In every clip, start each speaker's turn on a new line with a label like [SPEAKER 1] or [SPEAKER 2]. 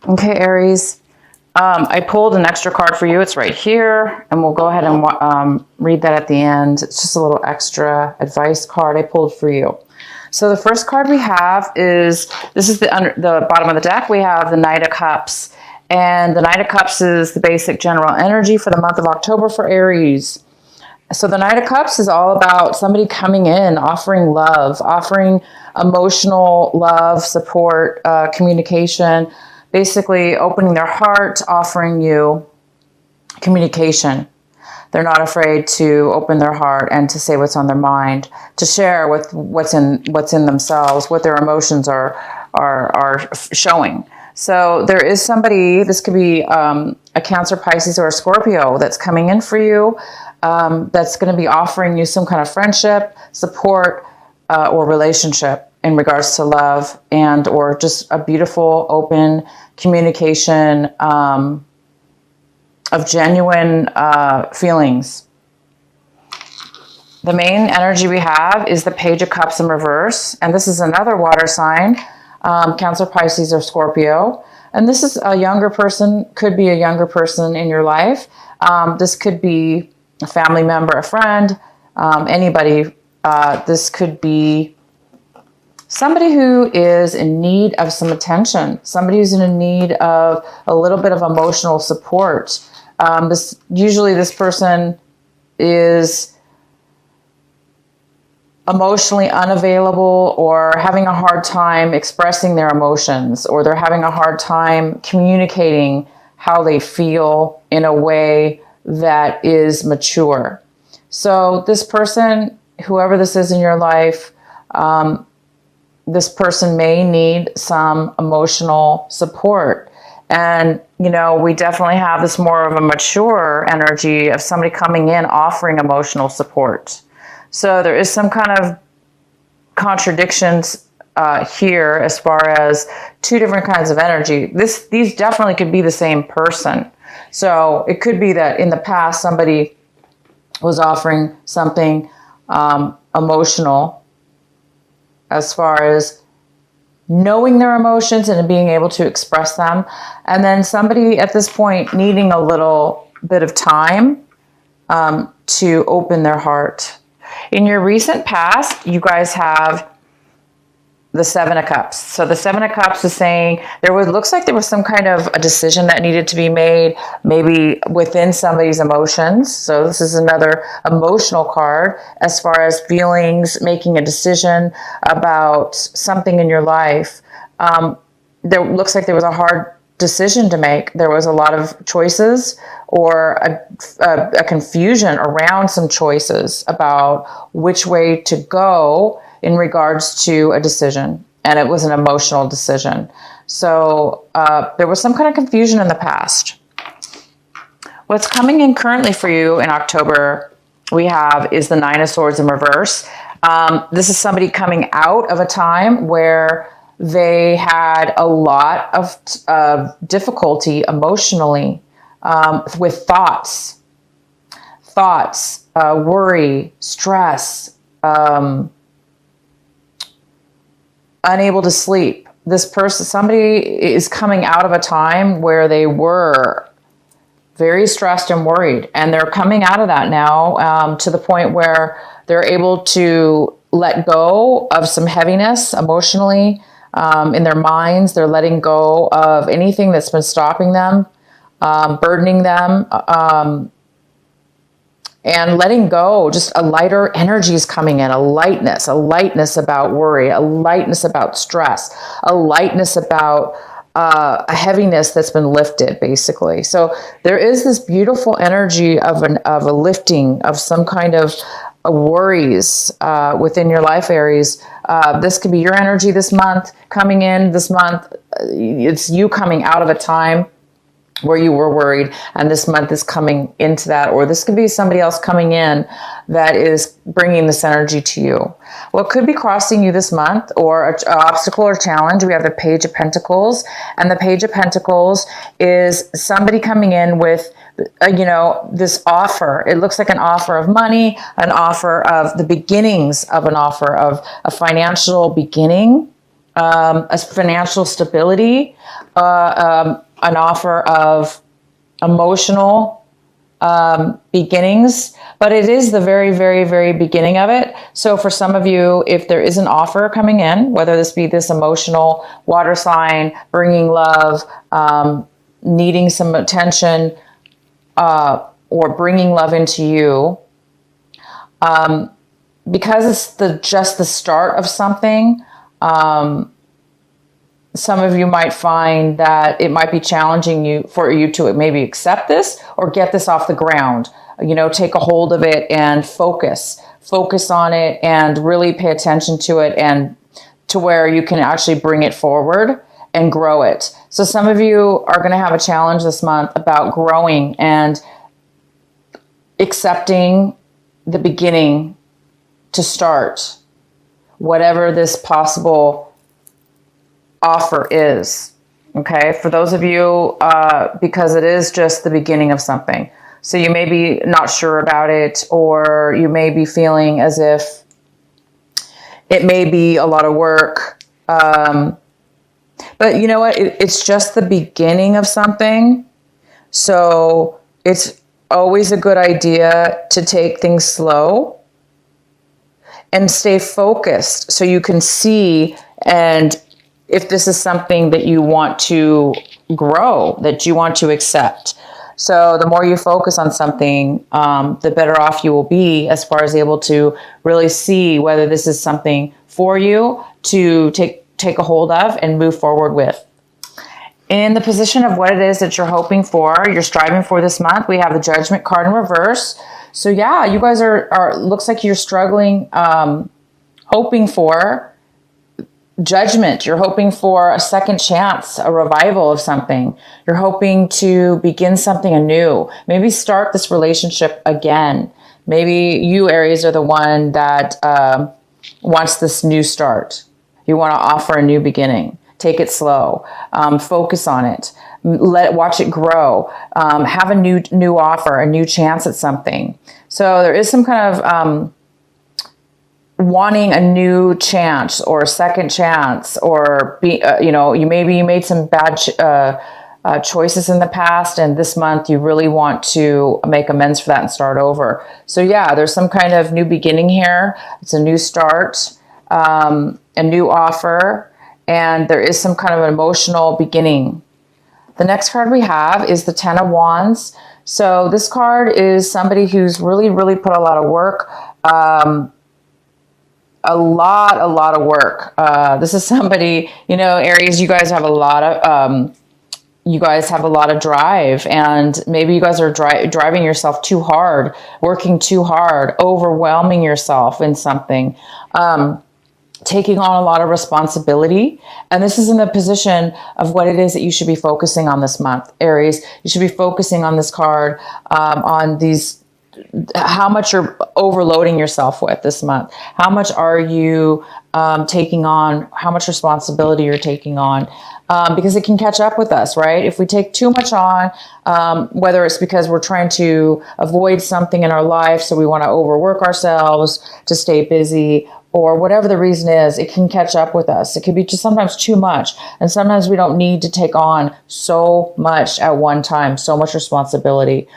[SPEAKER 1] Okay, Aries. I pulled an extra card for you. It's right here, and we'll go ahead and read that at the end. It's just a little extra advice card I pulled for you. So the first card we have is, this is the bottom of the deck. We have the Knight of Cups, and the Knight of Cups is the basic general energy for the month of October for Aries. So the Knight of Cups is all about somebody coming in, offering love, offering emotional love, support, communication, basically opening their heart, offering you communication. They're not afraid to open their heart and to say what's on their mind, to share with what's in themselves, what their emotions are showing. So there is somebody, this could be a Cancer, Pisces, or a Scorpio that's coming in for you, that's going to be offering you some kind of friendship, support, or relationship in regards to love, and or just a beautiful, open communication of genuine feelings. The main energy we have is the Page of Cups in reverse, and this is another water sign, Cancer, Pisces, or Scorpio. And this is a younger person, could be a younger person in your life. This could be a family member, a friend, anybody. This could be somebody who is in need of some attention, somebody who's in need of a little bit of emotional support. Usually this person is emotionally unavailable or having a hard time expressing their emotions, or they're having a hard time communicating how they feel in a way that is mature. So this person, whoever this is in your life, this person may need some emotional support. And, you know, we definitely have this more of a mature energy of somebody coming in offering emotional support. So there is some kind of contradictions here as far as two different kinds of energy. These definitely could be the same person. So it could be that in the past somebody was offering something emotional as far as knowing their emotions and being able to express them. And then somebody at this point needing a little bit of time to open their heart. In your recent past, you guys have the Seven of Cups. So the Seven of Cups is saying looks like there was some kind of a decision that needed to be made, maybe within somebody's emotions. So this is another emotional card as far as feelings, making a decision about something in your life. There looks like there was a hard decision to make. There was a lot of choices, or a confusion around some choices about which way to go in regards to a decision, and it was an emotional decision. So there was some kind of confusion in the past. What's coming in currently for you in October we have is the Nine of Swords in reverse. This is somebody coming out of a time where they had a lot of difficulty emotionally with thoughts, worry, stress, unable to sleep. This person, somebody is coming out of a time where they were very stressed and worried, and they're coming out of that now to the point where they're able to let go of some heaviness emotionally in their minds. They're letting go of anything that's been stopping them, burdening them, and letting go. Just a lighter energy is coming in, a lightness about worry, a lightness about stress, a lightness about a heaviness that's been lifted, basically. So there is this beautiful energy of a lifting of some kind of worries within your life, Aries. This could be your energy this month, coming in this month. It's you coming out of a time where you were worried, and this month is coming into that, or this could be somebody else coming in that is bringing this energy to you. What could be crossing you this month, or an obstacle or challenge? We have the Page of Pentacles, and the Page of Pentacles is somebody coming in with this offer. It looks like an offer of money, an offer of the beginnings of an offer of a financial beginning. a financial stability, an offer of emotional beginnings, but it is the very, very, very beginning of it. So for some of you, if there is an offer coming in, whether this be this emotional water sign, bringing love, needing some attention, or bringing love into you, because it's just the start of something, some of you might find that it might be challenging for you to maybe accept this or get this off the ground. You know, take a hold of it and focus on it and really pay attention to it, and to where you can actually bring it forward and grow it. So some of you are going to have a challenge this month about growing and accepting the beginning to start whatever this possible offer is. Okay, for those of you, because it is just the beginning of something. So you may be not sure about it, or you may be feeling as if it may be a lot of work. But you know what? It's just the beginning of something. So it's always a good idea to take things slow and stay focused so you can see, and if this is something that you want to grow, that you want to accept. So the more you focus on something, the better off you will be as far as able to really see whether this is something for you to take a hold of and move forward with. In the position of what it is that you're hoping for, you're striving for this month, we have the Judgment card in reverse. So yeah, you guys are looks like you're struggling, hoping for judgment. You're hoping for a second chance, a revival of something. You're hoping to begin something anew. Maybe start this relationship again. Maybe you, Aries, are the one that wants this new start. You want to offer a new beginning. Take it slow. Focus on it. Watch it grow. Have a new offer, a new chance at something. So there is some kind of wanting a new chance or a second chance, or you made some bad choices in the past, and this month you really want to make amends for that and start over. So yeah, there's some kind of new beginning here. It's a new start, a new offer, and there is some kind of an emotional beginning. The next card we have is the Ten of Wands. So this card is somebody who's really, really put a lot of work, a lot of work. This is somebody, Aries, you guys have a lot of drive, and maybe you guys are driving yourself too hard, working too hard, overwhelming yourself in something, taking on a lot of responsibility. And this is in the position of what it is that you should be focusing on this month, Aries. You should be focusing on this card, on these, how much you're overloading yourself with this month. How much are you taking on? How much responsibility you're taking on? Because it can catch up with us, right? If we take too much on, whether it's because we're trying to avoid something in our life, so we want to overwork ourselves to stay busy, or whatever the reason is, it can catch up with us. It can be just sometimes too much. And sometimes we don't need to take on so much at one time, so much responsibility.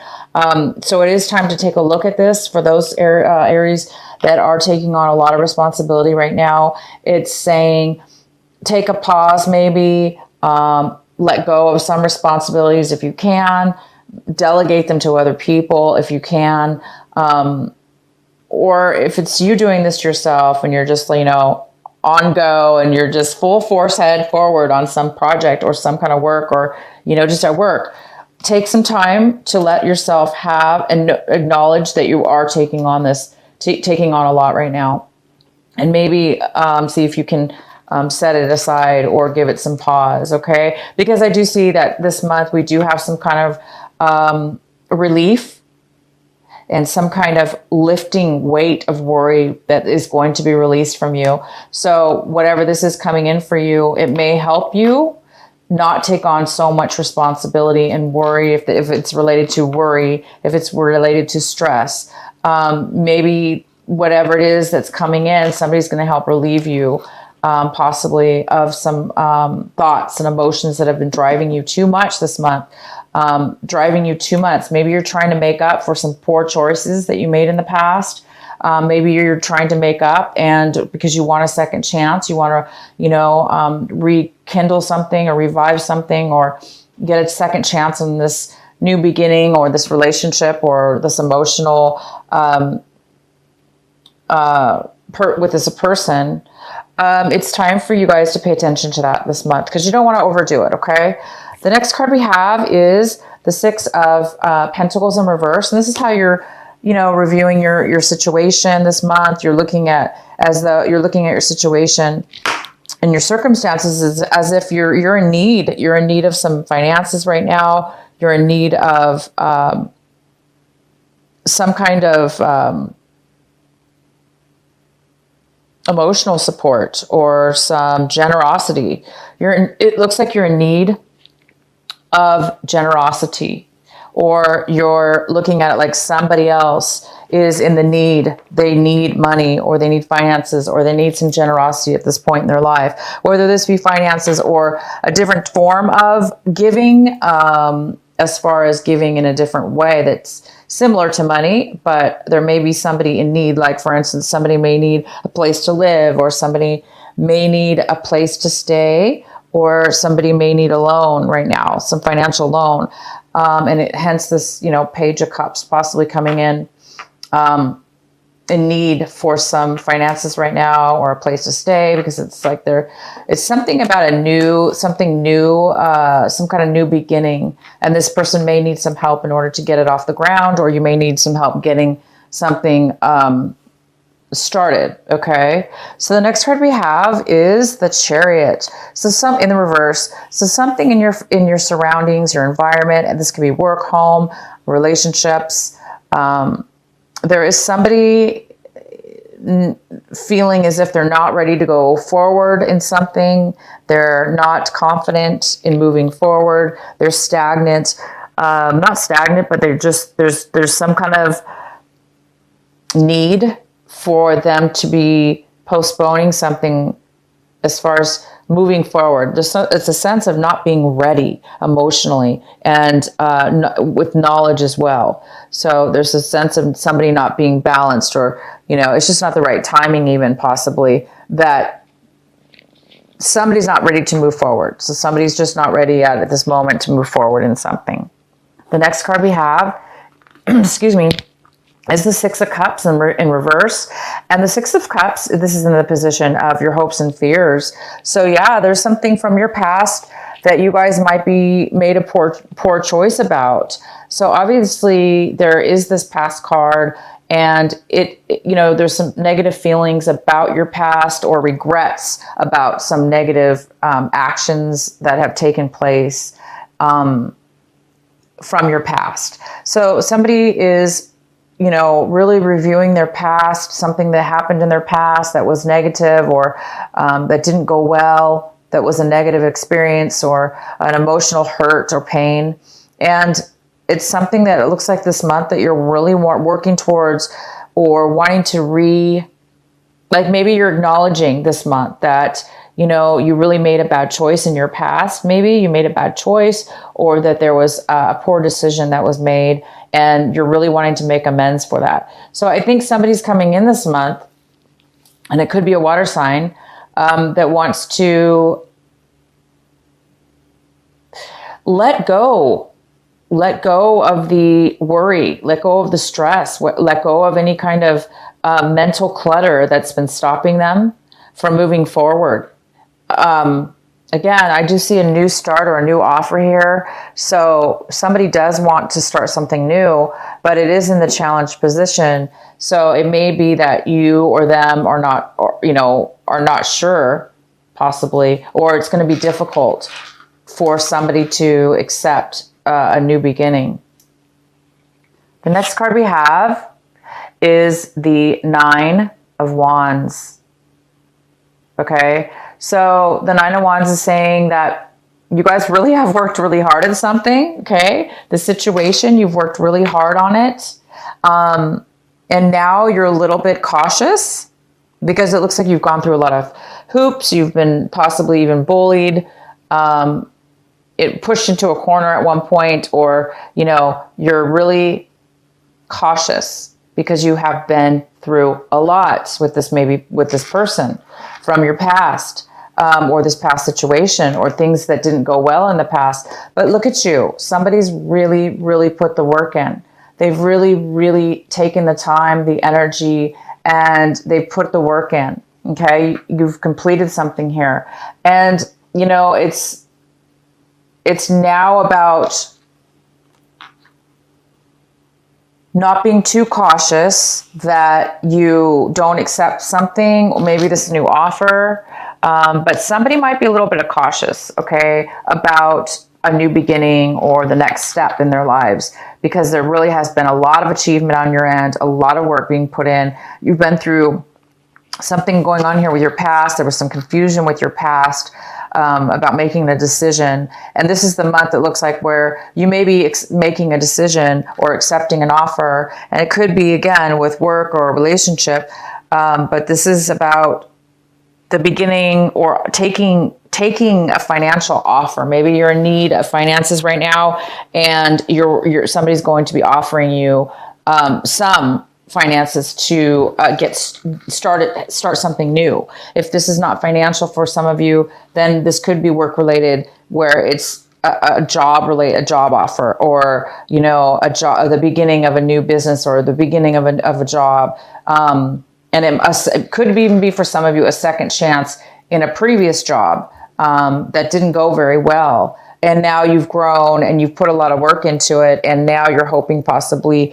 [SPEAKER 1] So it is time to take a look at this for those Aries that are taking on a lot of responsibility right now. It's saying, take a pause, maybe let go of some responsibilities if you can, delegate them to other people if you can. Or if it's you doing this yourself and you're just, on go and you're just full force head forward on some project or some kind of work, or, just at work, take some time to let yourself have and acknowledge that you are taking on taking on a lot right now. And maybe see if you can set it aside or give it some pause, okay? Because I do see that this month we do have some kind of relief and some kind of lifting weight of worry that is going to be released from you. So whatever this is coming in for you, it may help you not take on so much responsibility and worry if it's related to worry, if it's related to stress. Maybe whatever it is that's coming in, somebody's going to help relieve you possibly of some thoughts and emotions that have been driving you too much this month, driving you too much. Maybe you're trying to make up for some poor choices that you made in the past. Maybe you're trying to make up, and because you want a second chance, you want to, rekindle something or revive something or get a second chance in this new beginning or this relationship or this emotional, with this person. It's time for you guys to pay attention to that this month because you don't want to overdo it. Okay. The next card we have is the Six of Pentacles in reverse. And this is how you're, reviewing your situation this month. You're looking at your situation and your circumstances as if you're in need. You're in need of some finances right now. You're in need of some kind of emotional support or some generosity. It looks like you're in need of generosity, or you're looking at it like somebody else is in the need. They need money, or they need finances, or they need some generosity at this point in their life, whether this be finances or a different form of giving, as far as giving in a different way that's similar to money, but there may be somebody in need. Like, for instance, somebody may need a place to live, or somebody may need a place to stay, or somebody may need a loan right now, some financial loan. And hence this, Page of Cups possibly coming in need for some finances right now, or a place to stay, because it's like it's something about something new, some kind of new beginning. And this person may need some help in order to get it off the ground, or you may need some help getting something started. Okay. So the next card we have is the Chariot. So in the reverse. So something in your surroundings, your environment, and this could be work, home, relationships. There is somebody feeling as if they're not ready to go forward in something. They're not confident in moving forward. They're stagnant. Not stagnant, but they're just, there's some kind of need for them to be postponing something as far as moving forward. It's a sense of not being ready emotionally and with knowledge as well. So there's a sense of somebody not being balanced, or, it's just not the right timing, even possibly, that somebody's not ready to move forward. So somebody's just not ready yet at this moment to move forward in something. The next card we have, excuse me, is the Six of Cups in reverse. And the Six of Cups, this is in the position of your hopes and fears. So yeah, there's something from your past that you guys might be made a poor choice about. So obviously there is this past card, and there's some negative feelings about your past, or regrets about some negative actions that have taken place from your past. So somebody is really reviewing their past, something that happened in their past that was negative, or that didn't go well, that was a negative experience, or an emotional hurt or pain. And it's something that it looks like this month that you're really working towards, or wanting to like maybe you're acknowledging this month that, you really made a bad choice in your past. Maybe you made a bad choice, or that there was a poor decision that was made, and you're really wanting to make amends for that. So I think somebody's coming in this month, and it could be a water sign, that wants to let go of the worry, let go of the stress, let go of any kind of mental clutter that's been stopping them from moving forward. Again, I do see a new start or a new offer here. So somebody does want to start something new, but it is in the challenged position. So it may be that you or them are not, are not sure, possibly, or it's going to be difficult for somebody to accept a new beginning. The next card we have is the Nine of Wands. Okay. So the Nine of Wands is saying that you guys really have worked really hard at something, okay? The situation, you've worked really hard on it. And now you're a little bit cautious because it looks like you've gone through a lot of hoops. You've been possibly even bullied, it pushed into a corner at one point, or, you know, you're really cautious because you have been through a lot with this, maybe with this person from your past, or this past situation, or things that didn't go well in the past. But look at you. Somebody's really, really put the work in. They've really, really taken the time, the energy, and they've put the work in. Okay. You've completed something here. And, you know, it's now about not being too cautious that you don't accept something, or maybe this new offer. But somebody might be a little bit cautious, okay, about a new beginning or the next step in their lives, because there really has been a lot of achievement on your end, a lot of work being put in. You've been through something going on here with your past. There was some confusion with your past about making a decision. And this is the month that looks like where you may be making a decision or accepting an offer. And it could be, again, with work or a relationship. But this is about the beginning, or taking a financial offer. Maybe you're in need of finances right now, and somebody's going to be offering you some finances to start something new. If this is not financial for some of you, then this could be work related, where it's a job offer, or, you know, the beginning of a new business, or the beginning of a job. And it could even be, for some of you, a second chance in a previous job that didn't go very well. And now you've grown and you've put a lot of work into it. And now you're hoping possibly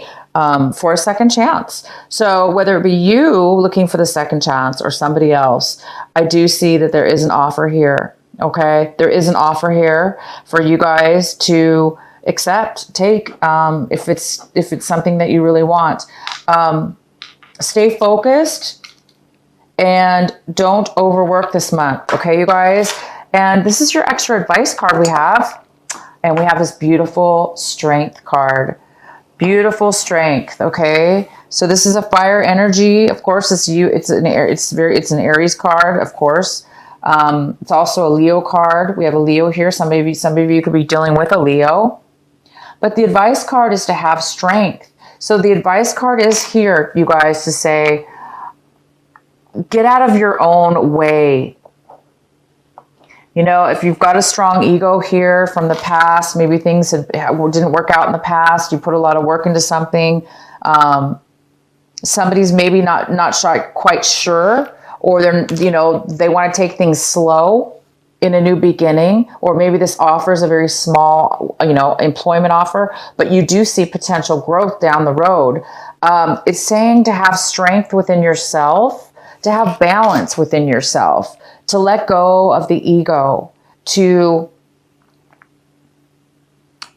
[SPEAKER 1] for a second chance. So whether it be you looking for the second chance or somebody else, I do see that there is an offer here. Okay. There is an offer here for you guys to accept, take, if it's something that you really want. Stay focused and don't overwork this month. Okay, you guys? And this is your extra advice card we have. And we have this beautiful strength card. Beautiful strength. Okay. So this is a fire energy. Of course, it's an Aries card, of course. It's also a Leo card. We have a Leo here. Some of you could be dealing with a Leo. But the advice card is to have strength. So the advice card is here, you guys, to say, get out of your own way. You know, if you've got a strong ego here from the past, maybe things didn't work out in the past, you put a lot of work into something, somebody's maybe not quite sure, or they want to take things slow in a new beginning, or maybe this offer is a very small, employment offer, but you do see potential growth down the road. It's saying to have strength within yourself, to have balance within yourself, to let go of the ego, to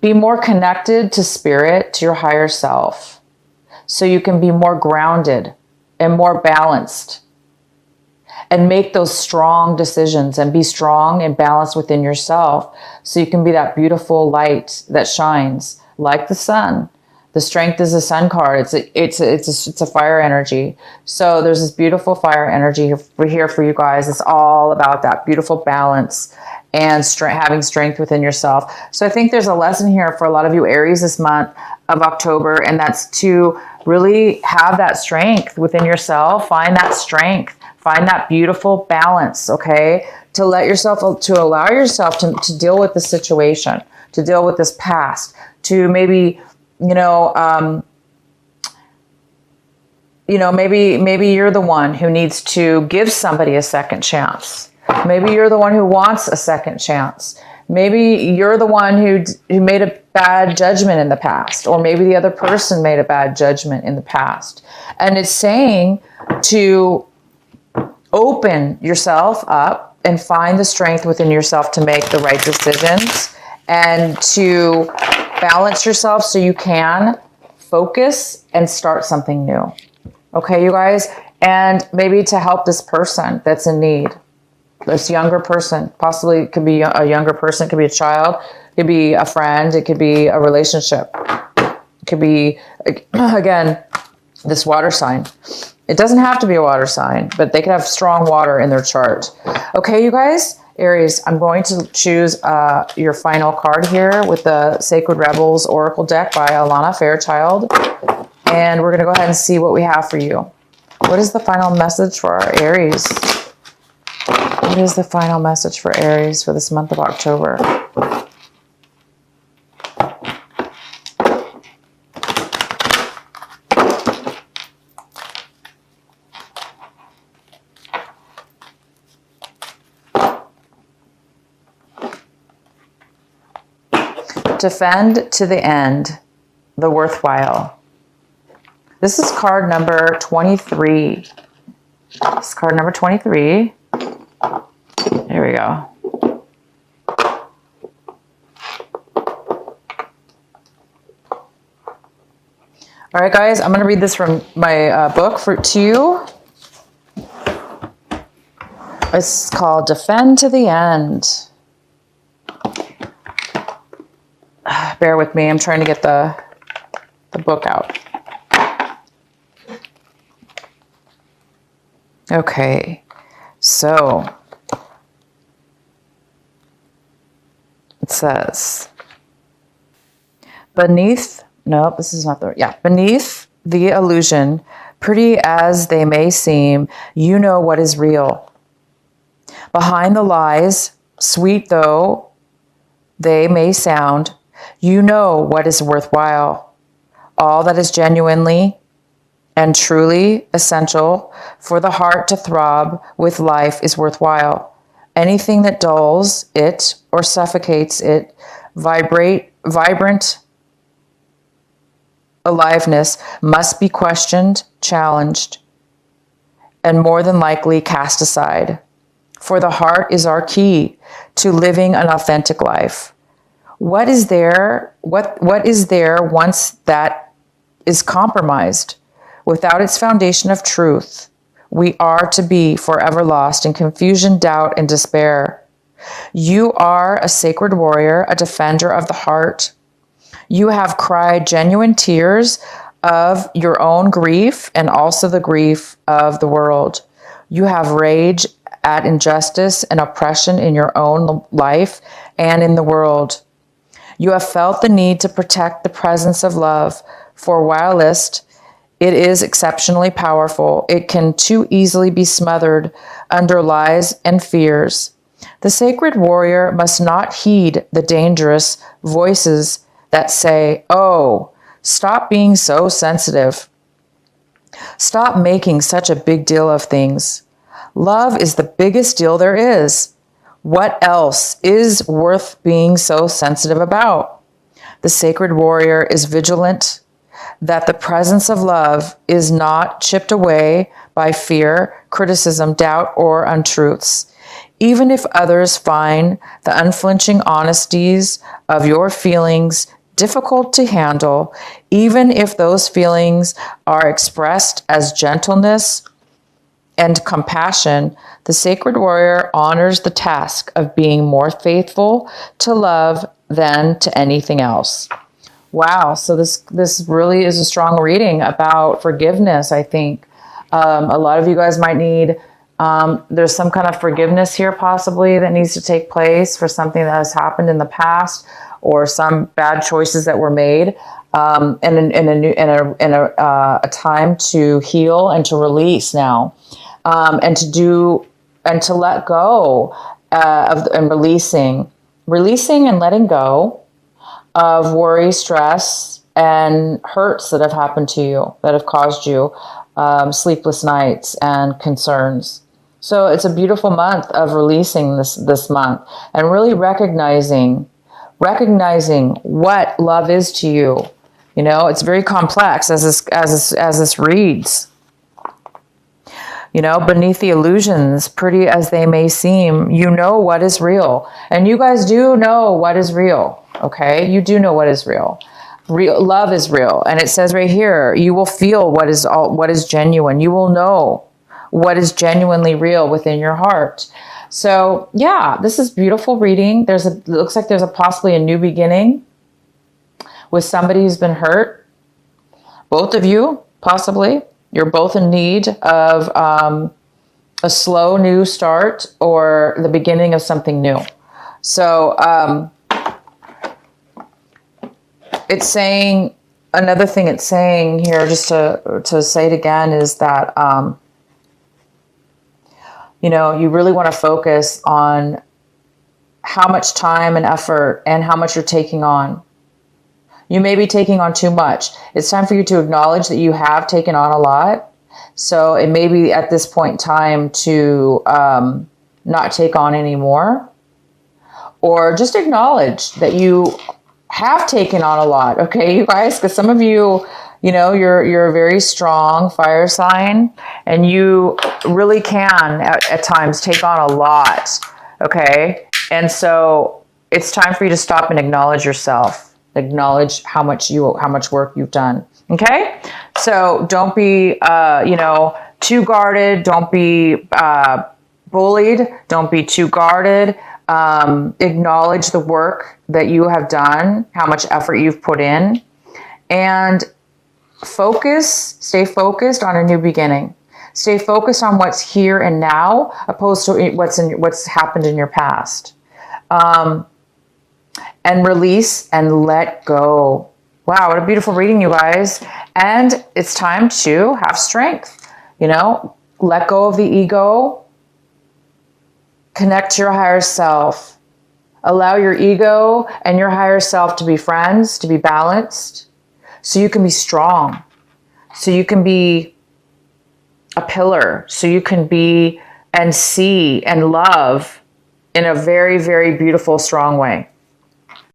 [SPEAKER 1] be more connected to spirit, to your higher self, so you can be more grounded and more balanced, and make those strong decisions, and be strong and balanced within yourself, so you can be that beautiful light that shines like the sun. The strength is a sun card. It's a fire energy. So there's this beautiful fire energy here for you guys. It's all about that beautiful balance and having strength within yourself. So I think there's a lesson here for a lot of you Aries this month of October, and that's to really have that strength within yourself. Find that strength. Find that beautiful balance, okay? To allow yourself to deal with the situation, to deal with this past, to maybe, maybe you're the one who needs to give somebody a second chance. Maybe you're the one who wants a second chance. Maybe you're the one who made a bad judgment in the past, or maybe the other person made a bad judgment in the past. And it's saying to open yourself up and find the strength within yourself to make the right decisions, and to balance yourself so you can focus and start something new. Okay, you guys? And maybe to help this person that's in need, this younger person. Possibly it could be a younger person, it could be a child, it could be a friend, it could be a relationship. It could be, again, this water sign. It doesn't have to be a water sign, but they could have strong water in their chart. Okay, you guys, Aries, I'm going to choose your final card here with the Sacred Rebels Oracle deck by Alana Fairchild. And we're going to go ahead and see what we have for you. What is the final message for our Aries? What is the final message for Aries for this month of October? Defend to the end, the worthwhile. This is card number 23. This is card number 23. There we go. All right, guys, I'm going to read this from my book to you. It's called Defend to the End. Bear with me. I'm trying to get the book out. Okay, so it says, beneath the illusion, pretty as they may seem, you know what is real. Behind the lies, sweet though they may sound, you know what is worthwhile. All that is genuinely and truly essential for the heart to throb with life is worthwhile. Anything that dulls it or suffocates it, vibrant aliveness must be questioned, challenged, and more than likely cast aside. For the heart is our key to living an authentic life. What is there once that is compromised? Without its foundation of truth, we are to be forever lost in confusion, doubt, and despair. You are a sacred warrior, a defender of the heart. You have cried genuine tears of your own grief and also the grief of the world. You have rage at injustice and oppression in your own life and in the world. You have felt the need to protect the presence of love, for whilst it is exceptionally powerful, it can too easily be smothered under lies and fears. The sacred warrior must not heed the dangerous voices that say, "Oh, stop being so sensitive. Stop making such a big deal of things. Love is the biggest deal there is. What else is worth being so sensitive about?" The sacred warrior is vigilant that the presence of love is not chipped away by fear, criticism, doubt, or untruths. Even if others find the unflinching honesties of your feelings difficult to handle, even if those feelings are expressed as gentleness and compassion, the sacred warrior honors the task of being more faithful to love than to anything else. Wow, so this really is a strong reading about forgiveness, I think. A lot of you guys might need, there's some kind of forgiveness here possibly that needs to take place for something that has happened in the past or some bad choices that were made, and a time to heal and to release now, and to let go and releasing and letting go of worry, stress, and hurts that have happened to you, that have caused you sleepless nights and concerns. So it's a beautiful month of releasing this month and really recognizing what love is to you. You know, it's very complex as this reads. You know, beneath the illusions, pretty as they may seem, you know what is real. And you guys do know what is real, okay? You do know what is real. Love is real. And it says right here, you will feel what is genuine. You will know what is genuinely real within your heart. So yeah, this is beautiful reading. It looks like there's possibly a new beginning with somebody who's been hurt. Both of you, possibly. You're both in need of a slow new start or the beginning of something new. So it's saying, another thing it's saying here, just to say it again, is that, you know, you really want to focus on how much time and effort and how much you're taking on. You may be taking on too much. It's time for you to acknowledge that you have taken on a lot. So it may be at this point in time to not take on anymore, or just acknowledge that you have taken on a lot. Okay, you guys, because some of you, you know, you're a very strong fire sign, and you really can at times take on a lot. Okay, and so it's time for you to stop and acknowledge yourself. Acknowledge how much work you've done. Okay, so don't be you know, too guarded. Don't be bullied. Don't be too guarded. Acknowledge the work that you have done, how much effort you've put in, and stay focused on a new beginning. Stay focused on what's here and now, opposed to what's happened in your past. And release and let go. Wow, what a beautiful reading, you guys. And it's time to have strength. You know, let go of the ego. Connect to your higher self. Allow your ego and your higher self to be friends, to be balanced, so you can be strong, so you can be a pillar, so you can be and see and love in a very, very beautiful, strong way.